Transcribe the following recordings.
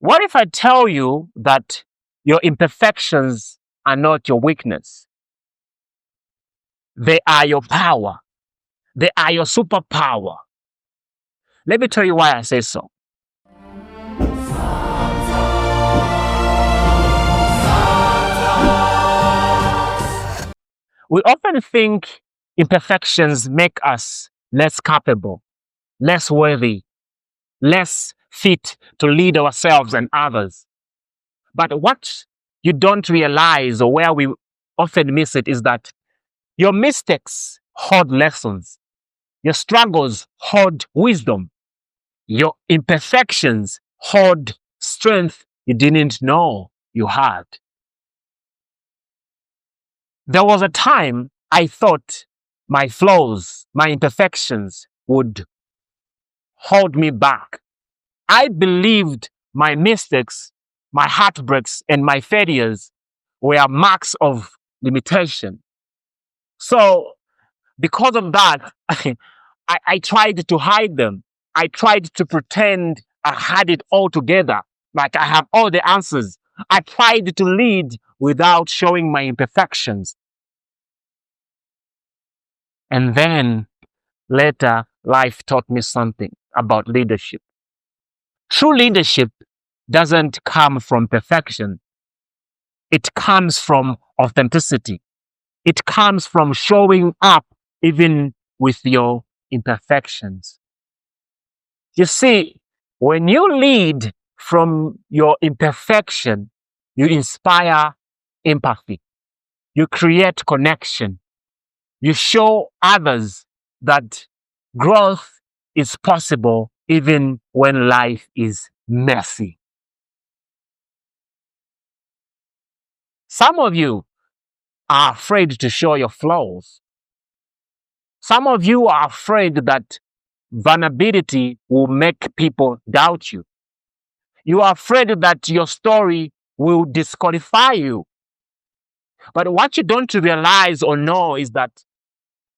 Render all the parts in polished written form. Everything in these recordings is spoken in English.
What if I tell you that your imperfections are not your weakness? They are your power. They are your superpower. Let me tell you why I say so. We often think imperfections make us less capable, less worthy, less fit to lead ourselves and others. But what you don't realize, or where we often miss it, is that your mistakes hold lessons, your struggles hold wisdom, your imperfections hold strength you didn't know you had. There was a time I thought my flaws, my imperfections would hold me back. I believed my mistakes, my heartbreaks, and my failures were marks of limitation. So, because of that, I tried to hide them. I tried to pretend I had it all together, like I have all the answers. I tried to lead without showing my imperfections. And then later, life taught me something about leadership. True leadership doesn't come from perfection. It comes from authenticity. It comes from showing up even with your imperfections. You see, when you lead from your imperfection, you inspire empathy. You create connection. You show others that growth is possible even when life is messy. Some of you are afraid to show your flaws. Some of you are afraid that vulnerability will make people doubt you. You are afraid that your story will disqualify you. But what you don't realize or know is that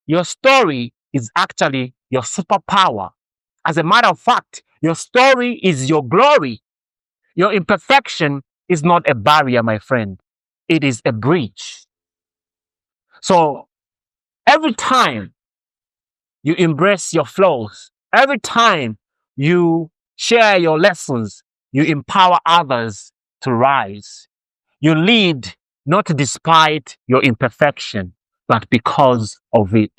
your story is actually your superpower. As a matter of fact, your story is your glory. Your imperfection is not a barrier, my friend. It is a bridge. So every time you embrace your flaws, every time you share your lessons, you empower others to rise. You lead not despite your imperfection, but because of it.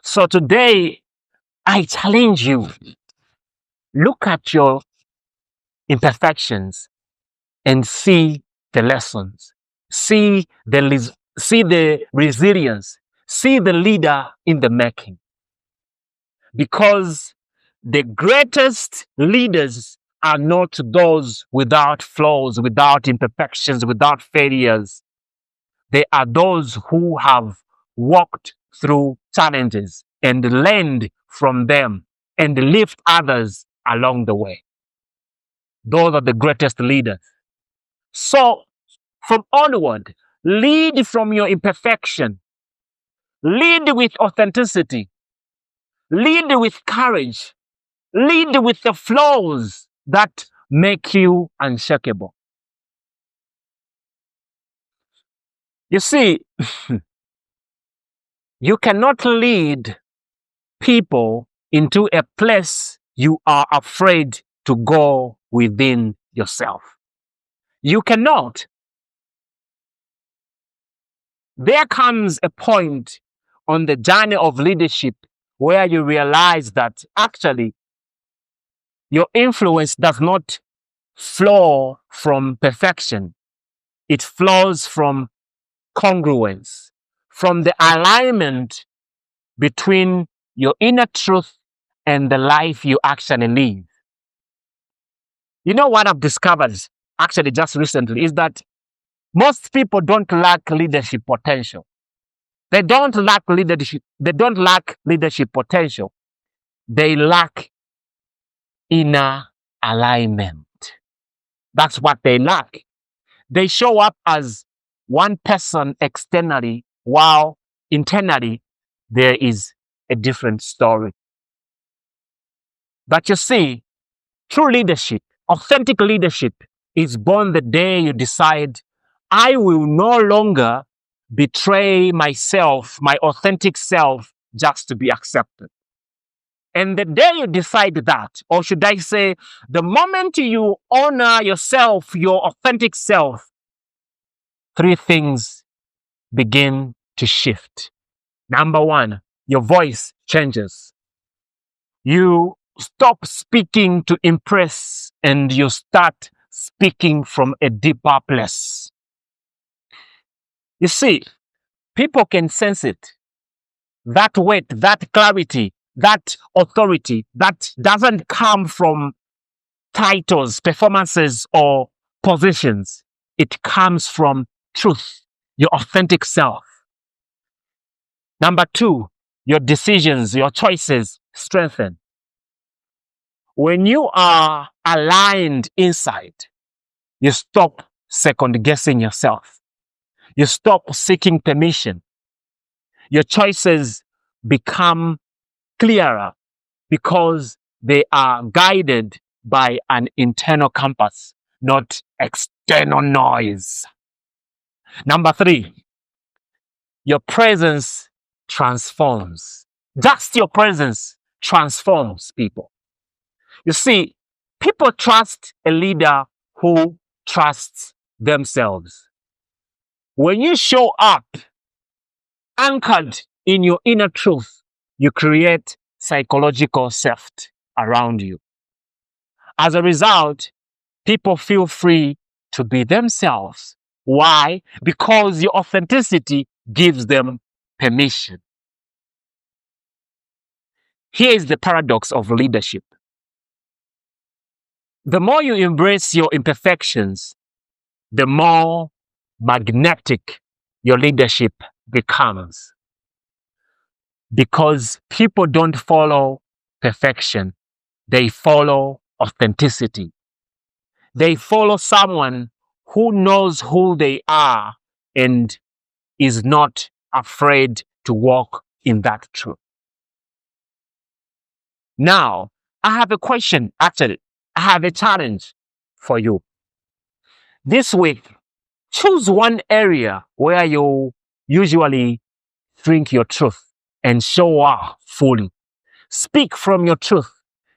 So today, I challenge you, look at your imperfections and see the lessons, see the resilience, see the leader in the making. Because the greatest leaders are not those without flaws, without imperfections, without failures. They are those who have walked through challenges and learned from them and lift others along the way. Those are the greatest leaders. So, from onward, lead from your imperfection, lead with authenticity, lead with courage, lead with the flaws that make you unshakable. You see, you cannot lead people into a place you are afraid to go within yourself. You cannot. There comes a point on the journey of leadership where you realize that actually your influence does not flow from perfection. It flows from congruence, from the alignment between your inner truth and the life you actually live. You know what I've discovered actually just recently is that most people don't lack leadership potential. They don't lack leadership potential. They lack inner alignment. That's what they lack. They show up as one person externally, while internally there is a different story. But you see, true leadership Authentic leadership is born the day you decide, I will no longer betray myself, my authentic self, just to be accepted. And the day you decide that, or should I say, the moment you honor yourself, your authentic self, three things begin to shift. Number one, your voice changes. You stop speaking to impress and you start speaking from a deeper place. You see, people can sense it. That weight, that clarity, that authority, that doesn't come from titles, performances, or positions. It comes from truth, your authentic self. Number two, your decisions, your choices strengthen. When you are aligned inside, you stop second guessing yourself. You stop seeking permission. Your choices become clearer because they are guided by an internal compass, not external noise. Number three, your presence transforms. Just your presence transforms people. You see, people trust a leader who trusts themselves. When you show up anchored in your inner truth, you create psychological safety around you. As a result, people feel free to be themselves. Why? Because your authenticity gives them permission. Here is the paradox of leadership. The more you embrace your imperfections, the more magnetic your leadership becomes. Because people don't follow perfection, they follow authenticity. They follow someone who knows who they are and is not afraid to walk in that truth. Now, I have a question. Actually, I have a challenge for you. This week, choose one area where you usually drink your truth and show up fully. Speak from your truth.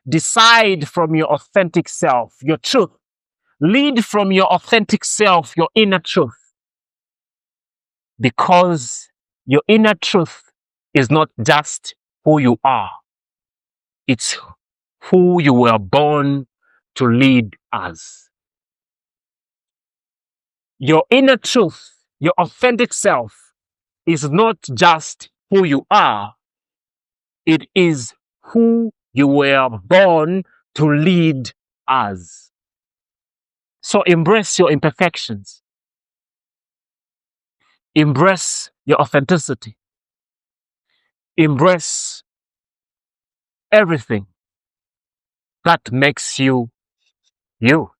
Decide from your authentic self, your truth. Lead from your authentic self, your inner truth. Because your inner truth is not just who you are, it's who you were born to lead as. Your inner truth, your authentic self, is not just who you are, it is who you were born to lead as. So embrace your imperfections. Embrace your authenticity. Embrace everything that makes you you.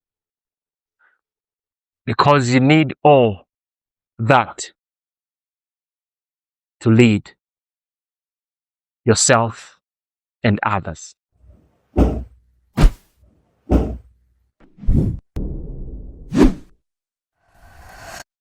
Because you need all that to lead yourself and others.